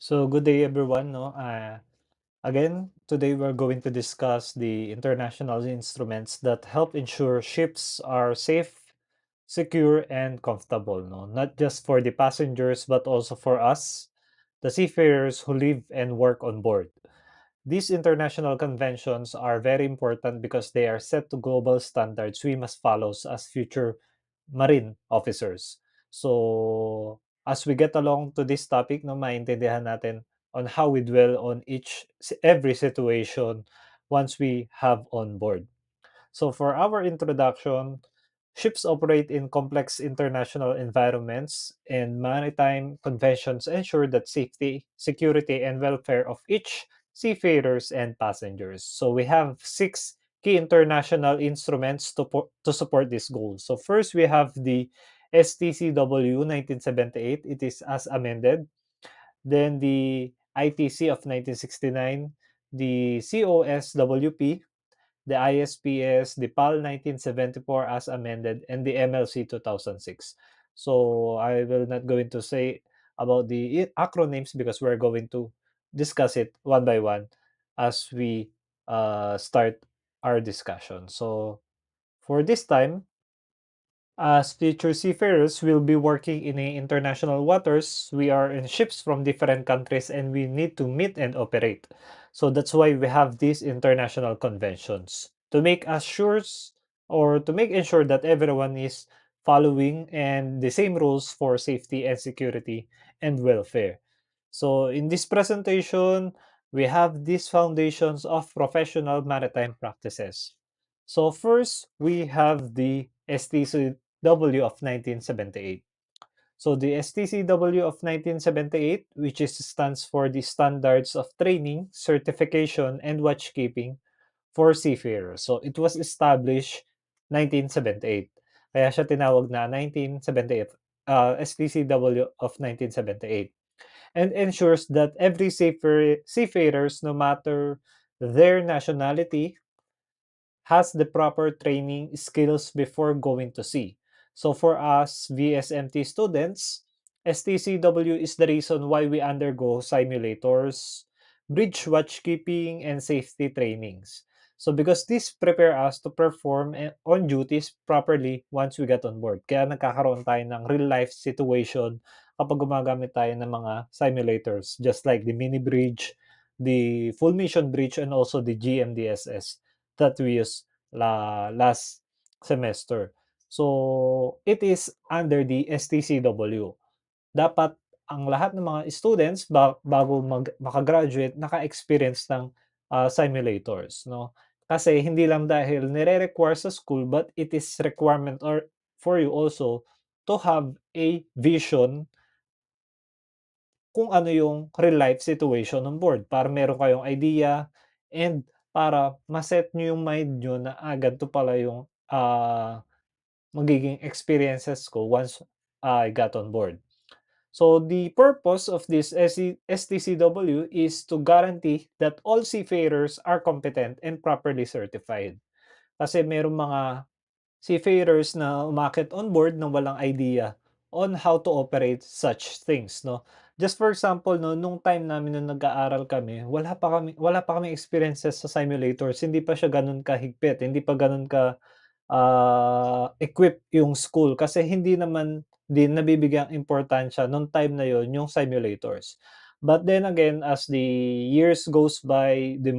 So good day everyone, no? Again, today we're going to discuss the international instruments that help ensure ships are safe, secure, and comfortable, no? Not just for the passengers but also for us, the seafarers who live and work on board. These international conventions are very important because they are set to global standards we must follow as future marine officers. So, as we get along to this topic, no, maintindihan natin on how we dwell on every situation once we have on board. So for our introduction, ships operate in complex international environments, and maritime conventions ensure that safety, security, and welfare of each seafarers and passengers. So we have six key international instruments to support this goal. So first, we have the STCW 1978. It is as amended. Then the ITC of 1969, the COSWP, the ISPS, the PAL 1974 as amended, and the MLC 2006. So I will not go into say about the acronyms because we're going to discuss it one by one as we start our discussion. So for this time, as future seafarers will be working in international waters, we are in ships from different countries and we need to meet and operate. So that's why we have these international conventions to make assures or to make ensure that everyone is following and the same rules for safety and security and welfare. So in this presentation, we have these foundations of professional maritime practices. So first, we have the STCW of 1978. So the STCW of 1978, which stands for the Standards of Training, Certification, and Watchkeeping for Seafarers. So it was established 1978. Kaya siya tinawag na 1978, STCW of 1978, and ensures that every seafarers, no matter their nationality, has the proper training skills before going to sea. So for us VSMT students, STCW is the reason why we undergo simulators, bridge watchkeeping, and safety trainings. So because this prepare us to perform on duties properly once we get on board. Kaya nagkakaroon tayo ng real life situation kapag gumagamit tayo ng mga simulators just like the mini bridge, the full mission bridge, and also the GMDSS that we used last semester. So, it is under the STCW. Dapat ang lahat ng mga students bago maka-graduate naka-experience ng simulators, no? Kasi hindi lang dahil nire-require sa school but it is requirement or for you also to have a vision kung ano yung real life situation on board para meron kayong idea and para ma-set niyo yung mind niyo na, ganito pala yung, magiging experiences ko once I got on board. So the purpose of this STCW is to guarantee that all seafarers are competent and properly certified. Kasi merong mga seafarers na umakyat on board ng walang idea on how to operate such things, no? Just for example, no, nung time namin nung nag-aaral kami, wala pa kami experiences sa simulators, hindi pa siya gano'n kahigpit, hindi pa gano'n equip yung school kasi hindi naman din nabibigyang importansya nung time na yon yung simulators. But then again, as the years goes by, the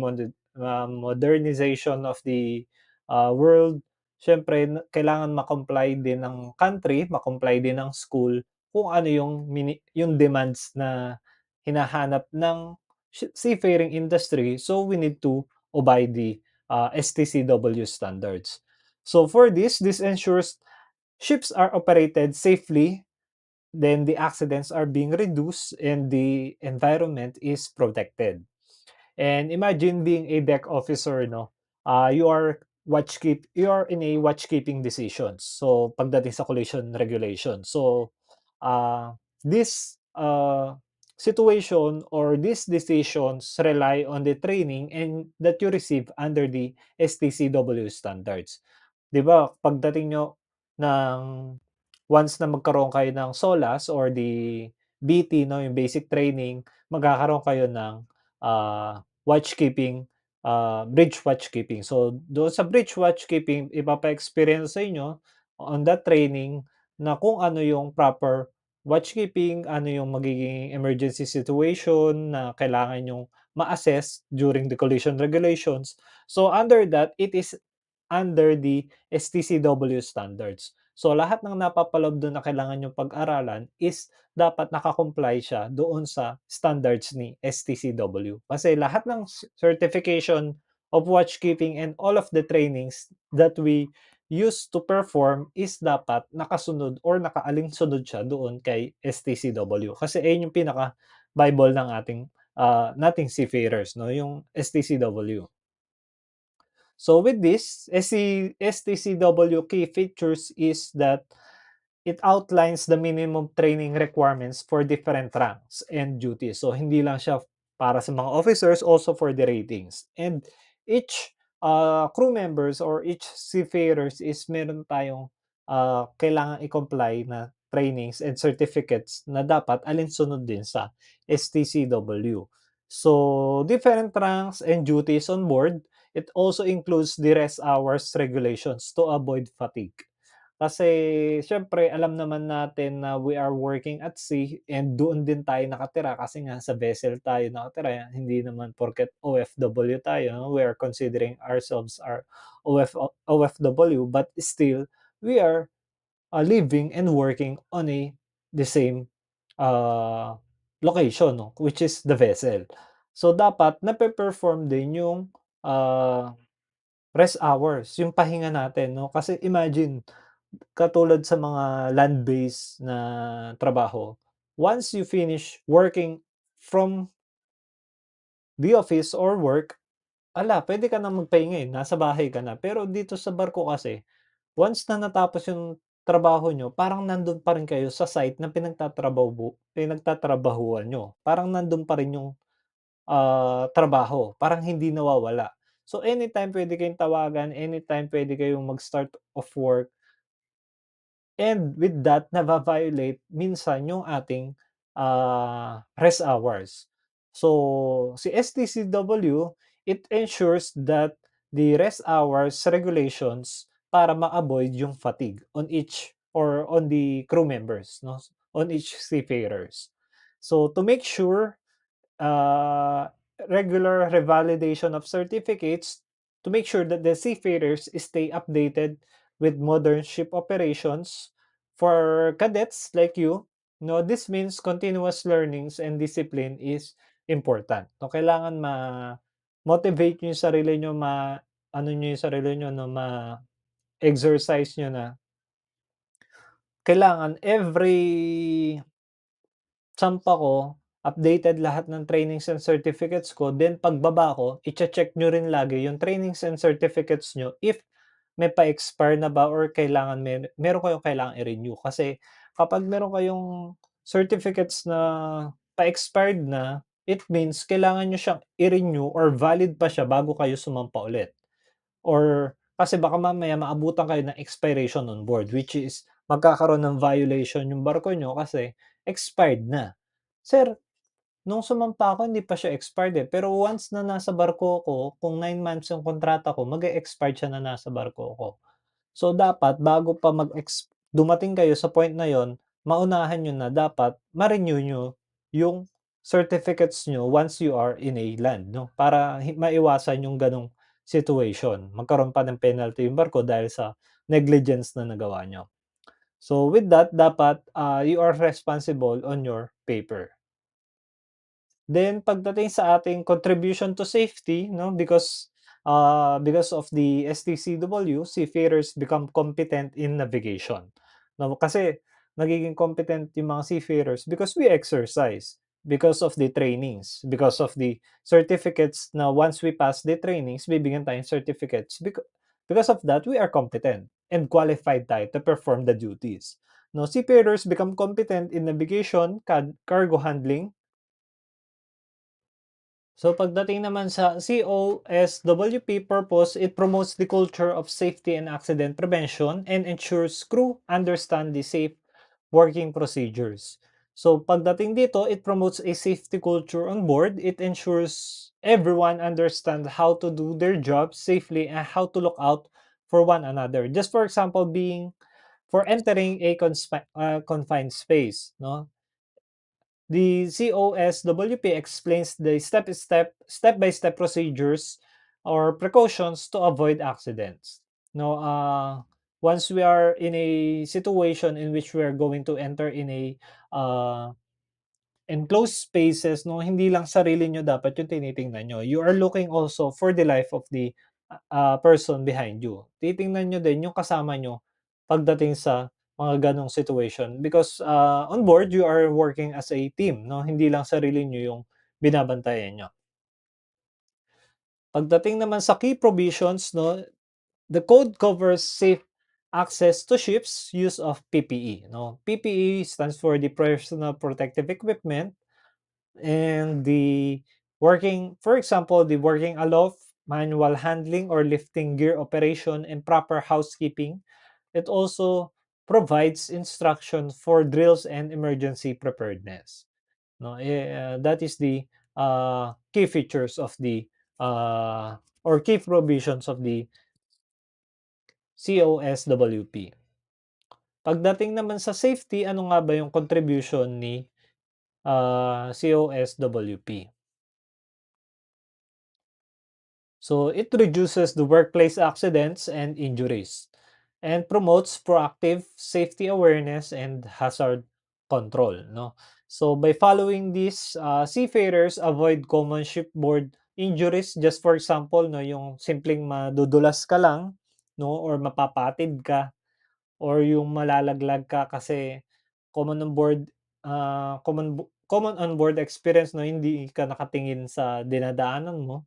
modernization of the world, siyempre kailangan ma-comply din ng country, ma-comply din ng school kung ano yung demands na hinahanap ng seafaring industry. So we need to obey the STCW standards. So for this ensures ships are operated safely, then the accidents are being reduced and the environment is protected. And imagine being a deck officer, no? You are in a watchkeeping decisions. So pagdating sa collision regulation. So this situation or these decisions rely on the training and that you receive under the STCW standards. 'Di ba pagdating nyo ng once na magkaroon kayo ng SOLAS or the BT 'no, yung basic training, magkakaroon kayo ng, watchkeeping, bridge watchkeeping. So, doon sa bridge watchkeeping ipapa-experience sa inyo on that training na kung ano yung proper watchkeeping, ano yung magiging emergency situation na kailangan niyong ma-assess during the collision regulations. So, under that, it is under the STCW standards. So, lahat ng napapaloob dun na kailangan niyong pag-aralan is dapat naka-comply siya doon sa standards ni STCW. Kasi lahat ng certification of watchkeeping and all of the trainings that we use to perform is dapat nakasunod or nakaalinsunod siya doon kay STCW. Kasi ayun yung pinaka-bible ng nating seafarers 'no, yung STCW. So with this, STCW key features is that it outlines the minimum training requirements for different ranks and duties. So hindi lang siya para sa mga officers, also for the ratings. And each crew members or each seafarers is meron tayong kailangan i-comply na trainings and certificates na dapat alinsunod din sa STCW. So different ranks and duties on board. It also includes the rest hours regulations to avoid fatigue. Kasi siyempre alam naman natin na we are working at sea and doon din tayo nakatira kasi nga sa vessel tayo nakatira, hindi naman porket OFW tayo, no, we are considering ourselves OFW, but still we are living and working on the same uh, location, no, which is the vessel. So dapat nape-perform din yung rest hours, yung pahinga natin 'no. Kasi imagine, katulad sa mga land-based na trabaho, once you finish working from the office or work, puwede ka na magpahinga, nasa bahay ka na. Pero dito sa barko kasi, once na natapos yung trabaho niyo, parang nandun pa rin kayo sa site na pinagtatrabahuhan niyo. Parang nandun pa rin yung trabaho, parang hindi nawawala. So, anytime puwede kayong tawagan, anytime puwede kayong mag-start of work, and with that nava-violate minsan yung ating rest hours. So, si STCW, it ensures that the rest hours regulations para ma-avoid yung fatigue on each or on the crew members 'no, on each seafarers. So, to make sure uh, regular revalidation of certificates, to make sure that the seafarers stay updated with modern ship operations. For cadets like you, no, this means continuous learnings and discipline is important. No, kailangan ma-motivate niyo yung sarili niyo, ano niyo yung sarili niyo 'no, ma-exercise niyo na kailangan every sampa ko, updated lahat ng trainings and certificates ko, then pagbaba ko, iche-check niyo rin lagi yung trainings and certificates niyo if may pa-expire na ba or kailangan meron kayong kailangang i-renew. Kasi kapag meron kayong certificates na pa-expired na, it means kailangan niyo siyang i-renew or valid pa siya bago kayo sumampa ulit. Or kasi baka mamaya maabutan kayo ng expiration on board, which is magkakaroon ng violation yung barko niyo kasi expired na. "Sir, nung sumampa ako hindi pa siya expired, pero once na nasa barko ako, kung 9 months yung kontrata ko, mag-e-expired siya na nasa barko ko." So, dapat bago pa dumating kayo sa point na yon, maunahan niyo na dapat ma-renew niyo yung certificates niyo once you are in a land 'no, para maiwasan yung gano'ng situation. Magkaroon pa ng penalty yung barko dahil sa negligence na nagawa niyo. So, with that dapat, you are responsible on your paper. Then pagdating sa ating contribution to safety 'no, because of the STCW, seafarers become competent in navigation. 'No, kasi nagiging competent yung mga seafarers because we exercise, because of the trainings, because of the certificates na once we pass the trainings, bibigyan tayong certificates. Because of that, we are competent and qualified tayo to perform the duties. No, seafarers become competent in navigation, cargo handling. So pagdating naman sa COSWP purpose, it promotes the culture of safety and accident prevention and ensures crew understand the safe working procedures. So pagdating dito, it promotes a safety culture on board. It ensures everyone understands how to do their job safely and how to look out for one another. Just for example, being for entering a confined space, no? The COSWP explains the step-by-step procedures or precautions to avoid accidents. No, once we are in a situation in which we are going to enter in a uh, enclosed spaces, no, hindi lang sarili nyo dapat yung tinitingnan nyo. You are looking also for the life of the person behind you. Titingnan nyo din yung kasama nyo pagdating sa mga ganong situation. Because on board, you are working as a team, no? Hindi lang sarili nyo yung binabantayan nyo. Pagdating naman sa key provisions, no, the code covers safe access to ships, use of PPE. No? PPE stands for the personal protective equipment, and the working, for example, the working aloft, manual handling or lifting gear operation, and proper housekeeping. It also provides instruction for drills and emergency preparedness. No, that is the key features of the or key provisions of the COSWP. Pagdating naman sa safety, ano nga ba yung contribution ni COSWP? So it reduces the workplace accidents and injuries and promotes proactive safety awareness and hazard control. No? So by following this, seafarers avoid common shipboard injuries. Just for example, no, yung simpleng madudulas ka lang, no, or mapapatid ka, or yung malalaglag ka kasi common on board, common on board experience, no, hindi ka nakatingin sa dinadaanan mo.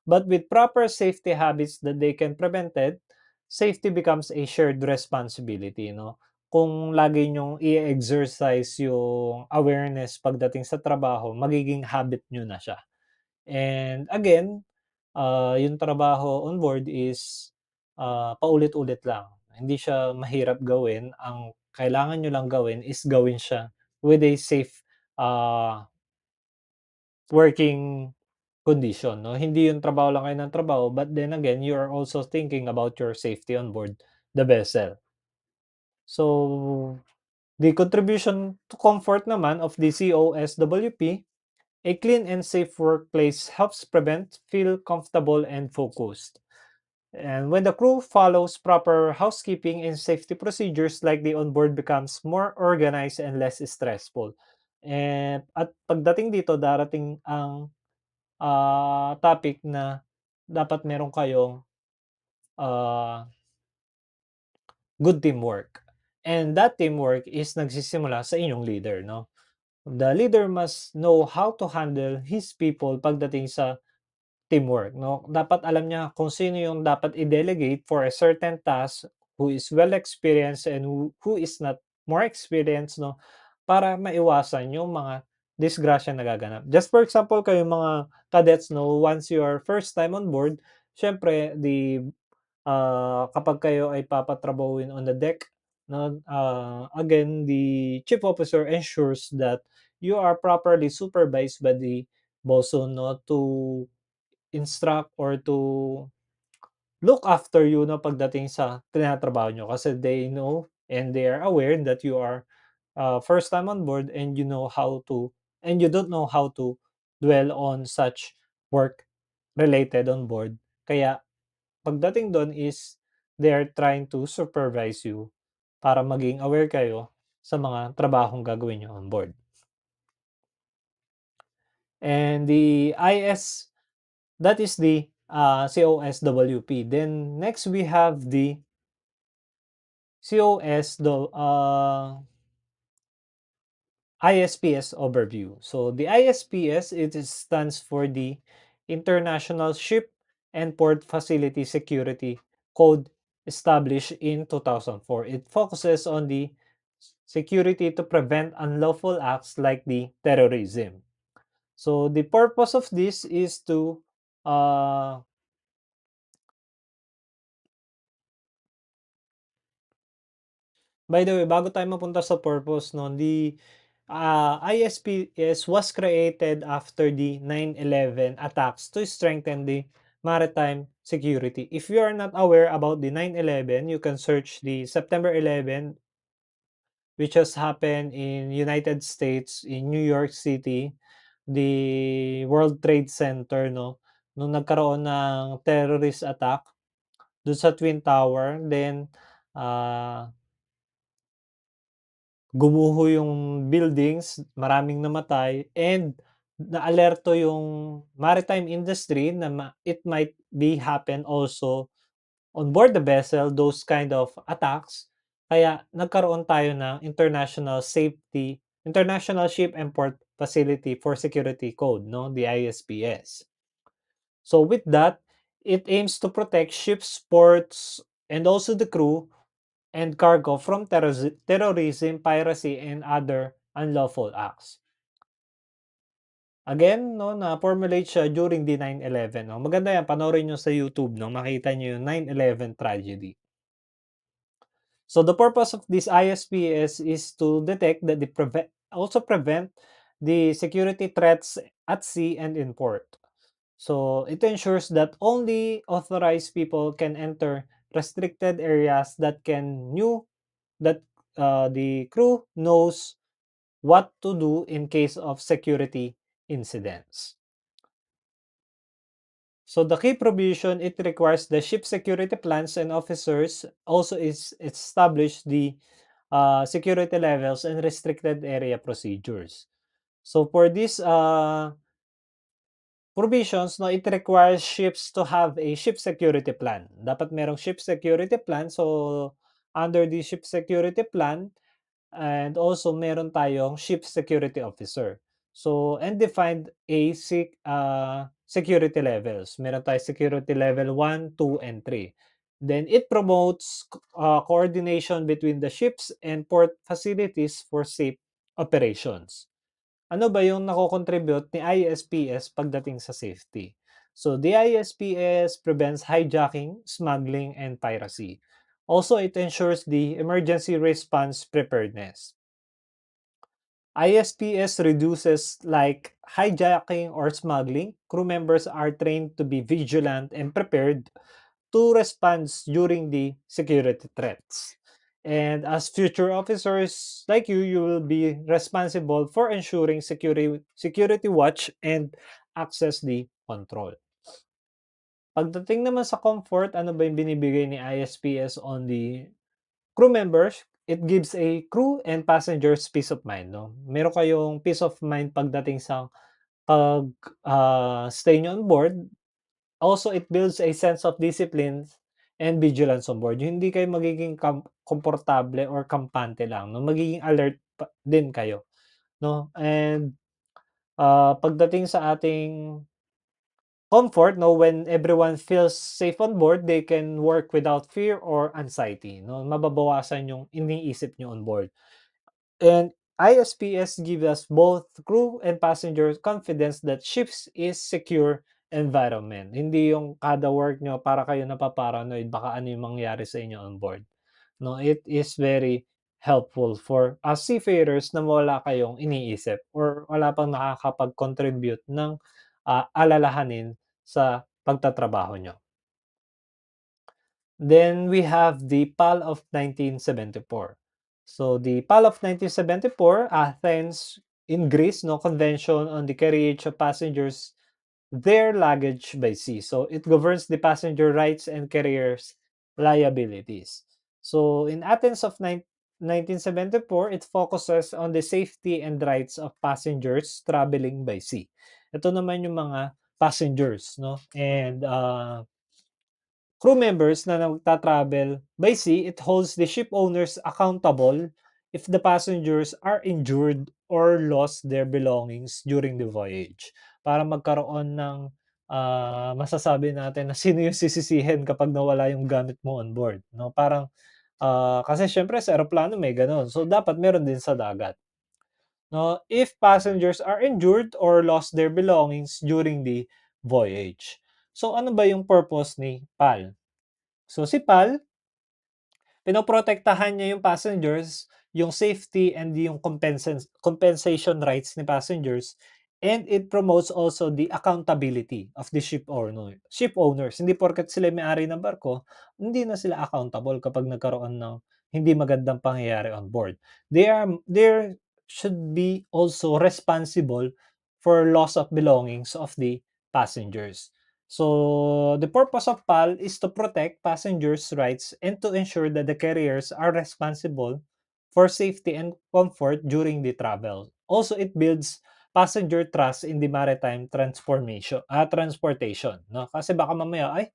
But with proper safety habits that they can prevent it, safety becomes a shared responsibility, no? Kung lagi niyong i-exercise yung awareness pagdating sa trabaho, magiging habit niyo na siya. And again, yung trabaho on board is paulit-ulit lang. Hindi siya mahirap gawin. Ang kailangan niyo lang gawin is gawin siya with a safe uh, working condition, no? Hindi yung trabaho lang kayo ng trabaho, but then again, you are also thinking about your safety on board the vessel. So, the contribution to comfort naman of the COSWP, a clean and safe workplace helps prevent, feel comfortable and focused. And when the crew follows proper housekeeping and safety procedures, like the onboard becomes more organized and less stressful. And at pagdating dito, darating ang topic na dapat meron kayong ah, good teamwork. And that teamwork is nagsisimula sa inyong leader, no? The leader must know how to handle his people pagdating sa teamwork, no? Dapat alam niya kung sino yung dapat i-delegate for a certain task, who is well experienced and who is not more experienced, no? Para maiwasan yung mga disgrasya na gaganap. Just for example, kayo mga cadets, no, once you are first time on board, syempre kapag kayo ay papatrabahuin on the deck, no, again, the chief officer ensures that you are properly supervised by the bosun, no, to instruct or to look after you, no, pagdating sa tinatrabaho nyo, kasi they know and they are aware that you are first time on board, and you don't know how to dwell on such work related on board. Kaya pagdating doon is they are trying to supervise you para maging aware kayo sa mga trabahong gagawin nyo on board. And the IS, that is the COSWP. Then next we have the COS, the ISPS overview. So the ISPS, stands for the International Ship and Port Facility Security Code, established in 2004. It focuses on the security to prevent unlawful acts like the terrorism. So the purpose of this is to uh, by the way, bago tayo mapunta sa purpose, no, ISPS was created after the 9/11 attacks to strengthen the maritime security. If you are not aware about the 9/11, you can search the September 11, which has happened in United States, in New York City, the World Trade Center, no? Nung nagkaroon ng terrorist attack dun sa Twin Tower, then, ah gumuho yung buildings, maraming namatay, and naalerto yung maritime industry na it might be happen also on board the vessel, those kind of attacks. Kaya nagkaroon tayo ng International Ship and Port Facility for Security Code, no, the ISPS. So with that, it aims to protect ships, ports, and also the crew and cargo from terrorism, piracy, and other unlawful acts. Again, no, na-formulate siya during the 9/11. No? Maganda yan, panoorin nyo sa YouTube, no? Makita nyo yung 9/11 tragedy. So the purpose of this ISPS is to detect that also prevent the security threats at sea and in port. So it ensures that only authorized people can enter restricted areas that the crew knows what to do in case of security incidents. So the key provision, it requires the ship security plans and officers also is establish the security levels and restricted area procedures. So for this provisions, no, it requires ships to have a ship security plan. Dapat merong ship security plan. So under the ship security plan, and also meron tayong ship security officer. So, and defined security levels. Meron tayong security level 1, 2, and 3. Then it promotes coordination between the ships and port facilities for safe operations. Ano ba yung nako-contribute ni ISPS pagdating sa safety? So, the ISPS prevents hijacking, smuggling, and piracy. Also, it ensures the emergency response preparedness. ISPS reduces like hijacking or smuggling. Crew members are trained to be vigilant and prepared to respond during the security threats. And as future officers like you will be responsible for ensuring security watch and access the control. Pagdating naman sa comfort, ano ba yung binibigay ni ISPS on the crew members? It gives a crew and passengers peace of mind, no? Meron kayong peace of mind pagdating sa pag stay nyo on board. Also, it builds a sense of discipline and vigilance on board. Hindi kayo magiging komportable or kampante lang, no? Magiging alert din kayo, no? And pagdating sa ating comfort, no, when everyone feels safe on board, they can work without fear or anxiety, no? Mababawasan yung iniisip nyo on board. And ISPS gives us both crew and passengers confidence that ships is secure environment. Hindi yung kada work nyo para kayo napaparanoid baka ano yung mangyari sa inyo on board. No, it is very helpful for us seafarers na wala kayong iniisip or wala pang nakakapag-contribute ng alalahanin sa pagtatrabaho nyo. Then we have the PAL of 1974. So the PAL of 1974, Athens in Greece, no, Convention on the Carriage of Passengers their luggage by sea. So it governs the passenger rights and carriers liabilities. So in Athens of 1974, it focuses on the safety and rights of passengers traveling by sea. Ito naman yung mga passengers, no? And crew members na nagta-travel by sea, it holds the ship owners accountable if the passengers are injured or lost their belongings during the voyage. Para magkaroon ng masasabi natin na sino yung sisisihin kapag nawala yung gamit mo on board, no? Parang kasi siyempre sa eroplano may gano'n. So dapat meron din sa dagat. No, if passengers are injured or lost their belongings during the voyage. So ano ba yung purpose ni PAL? So si PAL, pinoprotektahan niya yung passengers yung safety and yung compensation rights ni passengers, and it promotes also the accountability of the ship owners. Hindi porket sila may-ari ng barko, hindi na sila accountable kapag nagkaroon ng hindi magandang pangyayari on board. They should be also responsible for loss of belongings of the passengers. So, the purpose of PAL is to protect passengers' rights and to ensure that the carriers are responsible for safety and comfort during the travel. Also, it builds passenger trust in the maritime transportation, no? Kasi baka mamaya, ay,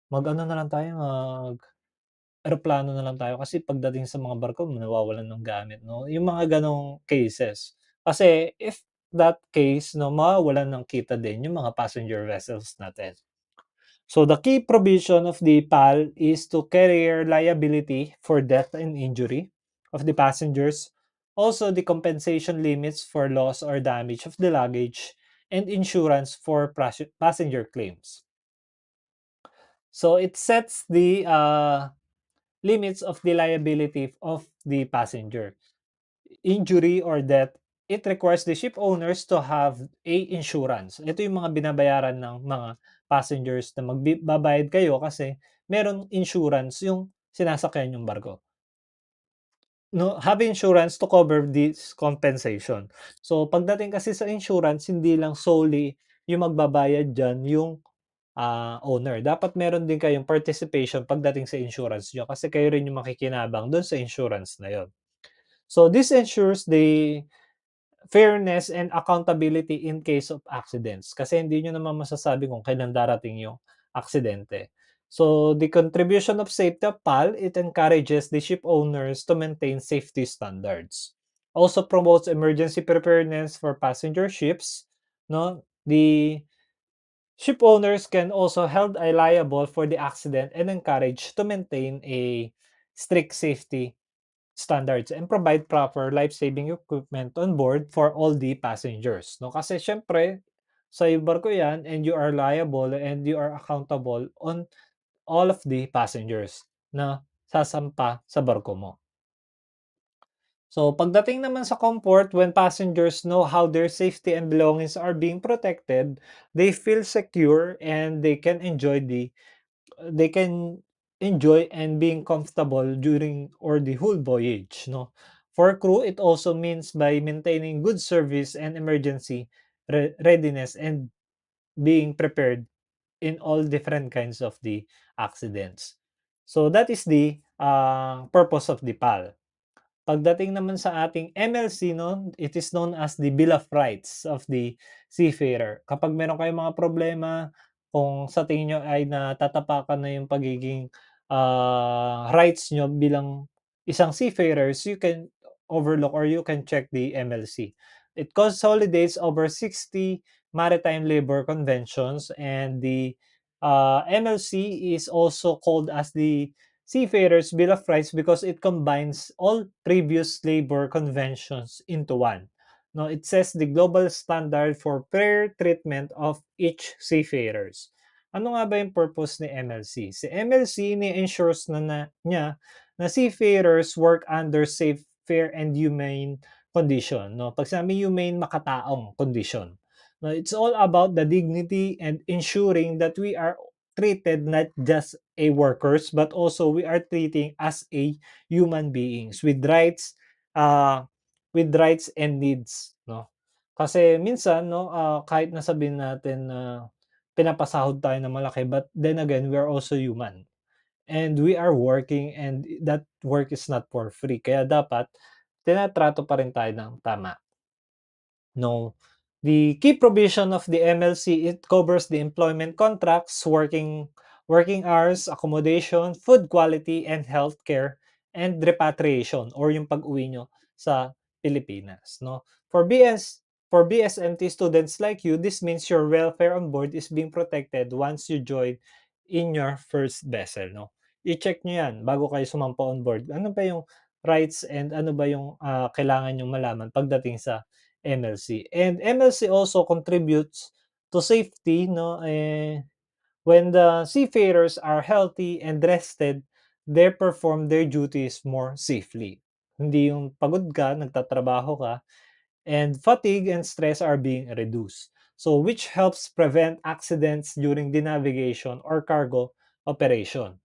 mag-ano na lang tayo, eroplano na lang tayo kasi pagdating sa mga barko nawawalan ng gamit, 'no? Yung mga gano'ng cases. Kasi if that case, 'no, mawawalan ng kita din yung mga passenger vessels natin. So the key provision of the PAL is to carrier liability for death and injury of the passengers, also the compensation limits for loss or damage of the luggage, and insurance for passenger claims. So it sets the limits of the liability of the passenger. Injury or death, it requires the ship owners to have a insurance. Ito yung mga binabayaran ng mga passengers na magbabayad kayo kasi merong insurance yung sinasakyan yung barko. No, have insurance to cover this compensation. So pagdating kasi sa insurance, hindi lang solely yung magbabayad diyan yung owner. Dapat meron din kayong participation pagdating sa insurance niyo kasi kayo rin yung makikinabang dun sa insurance na yun. So this ensures the fairness and accountability in case of accidents kasi hindi niyo naman masasabi kung kailan darating yung aksidente. So the contribution of safety of PAL, it encourages the ship owners to maintain safety standards. Also promotes emergency preparedness for passenger ships, no? The ship owners can also held liable for the accident and encouraged to maintain a strict safety standards and provide proper life-saving equipment on board for all the passengers, 'no? Kasi siyempre sa'yo barko 'yan and you are liable and you are accountable on all of the passengers na sasampa sa barko mo. So, pagdating naman sa comfort, when passengers know how their safety and belongings are being protected, they feel secure and they can enjoy and being comfortable during or the whole voyage, no? For crew, it also means by maintaining good service and emergency readiness and being prepared in all different kinds of the accidents. So that is the purpose of the PAL. Pagdating naman sa ating MLC 'no, it is known as the Bill of Rights of the Seafarer. Kapag meron kayong mga problema, kung sa tingin niyo ay natatapakan na yung pagiging, rights niyo bilang isang seafarers, you can overlook or you can check the MLC. It consolidates over 60 maritime labor conventions and the, MLC is also called as the Seafarers Bill of Rights because it combines all previous labor conventions into one. No, it sets the global standard for fair treatment of each seafarers. Ano nga ba yung purpose ni MLC? Si MLC ni-ensures niya na seafarers work under safe, fair, and humane condition. No? Pag sinabi humane, makataong condition. No, it's all about the dignity and ensuring that we are treated not just a workers but also we are treating as a human beings uh with rights and needs, no? Kasi minsan, no, kahit na sabihin natin na pinapasahod tayo ng malaki, but then again we are also human and we are working and that work is not for free, kaya dapat tinatrato pa rin tayo ng tama. No. The key provision of the MLC, it covers the employment contracts, working hours, accommodation, food quality, and healthcare, and repatriation or yung pag-uwi nyo sa Pilipinas, no? For BSMT students like you, this means your welfare on board is being protected once you join in your first vessel, no? I-check nyo yan bago kayo sumampa on board. Ano ba yung rights and ano ba yung kailangan nyong malaman pagdating sa MLC. And MLC also contributes to safety, no? When the seafarers are healthy and rested, they perform their duties more safely. hindi yung pagod ka, nagtatrabaho ka, and fatigue and stress are being reduced. So which helps prevent accidents during the navigation or cargo operation.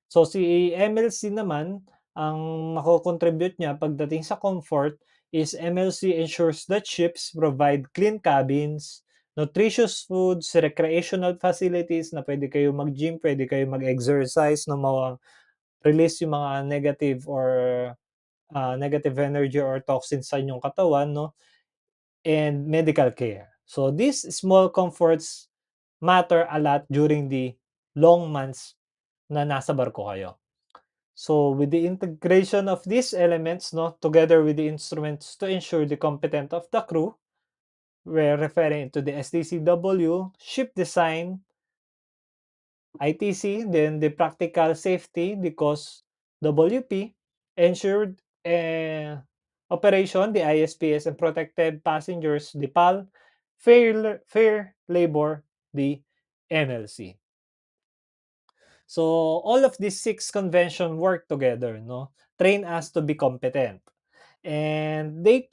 So si MLC naman, ang mako-contribute niya pagdating sa comfort is MLC ensures that ships provide clean cabins, nutritious foods, recreational facilities na pwede kayo mag-gym, pwede kayo mag-exercise na release yung mga negative or negative energy or toxins sa inyong katawan, no? And medical care. So these small comforts matter a lot during the long months na nasa barko kayo. So with the integration of these elements, no, together with the instruments to ensure the competence of the crew, we're referring to the STCW, ship design, ITC, then the practical safety, the cost WP, ensured operation, the ISPS, and protected passengers, the PAL, fair labor, the MLC. So all of these six convention work together, no, train us to be competent, and they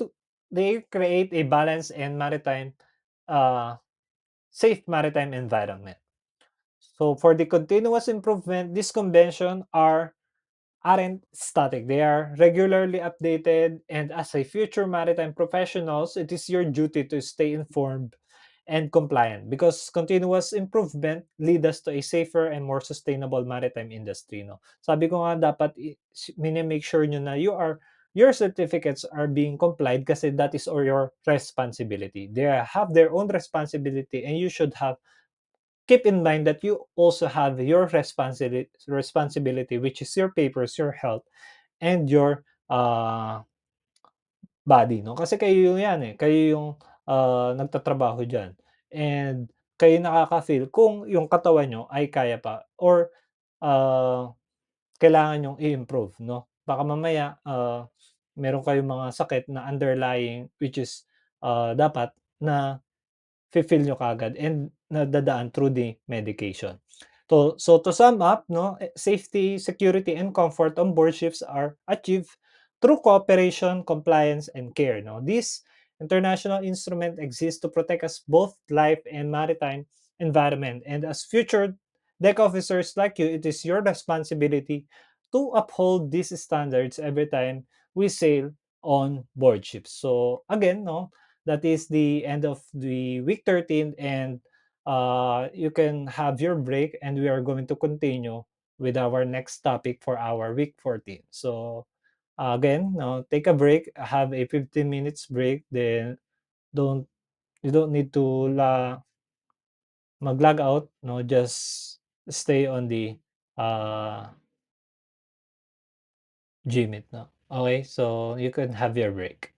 create a balanced and maritime, uh, safe maritime environment. So for the continuous improvement, these convention aren't static. They are regularly updated, and as a future maritime professionals, it is your duty to stay informed and compliant because continuous improvement lead us to a safer and more sustainable maritime industry, no. Sabi ko nga dapat make sure nyo na your certificates are being complied kasi that is or your responsibility. They have their own responsibility and you should have keep in mind that you also have your responsibility, which is your papers, your health, and your body, no? Kasi kayo yan eh, kayo yung nagtatrabaho diyan. And kayo nakaka-feel kung yung katawan nyo ay kaya pa or ah, kailangan yung i-improve, no? Baka mamaya meron kayong mga sakit na underlying which is dapat na feel nyo kaagad and nadadaan through the medication. So to sum up, no, safety, security, and comfort on board ships are achieved through cooperation, compliance, and care. No, this international instrument exists to protect us both life and maritime environment. And as future deck officers like you, it is your responsibility to uphold these standards every time we sail on board ships. So again, no, that is the end of the week 13 and you can have your break and we are going to continue with our next topic for our week 14. So again, no, take a break, have a 15 minutes break, then don't you don't need to mag-log out, no, just stay on the uh Gmeet, no. Okay, so you can have your break.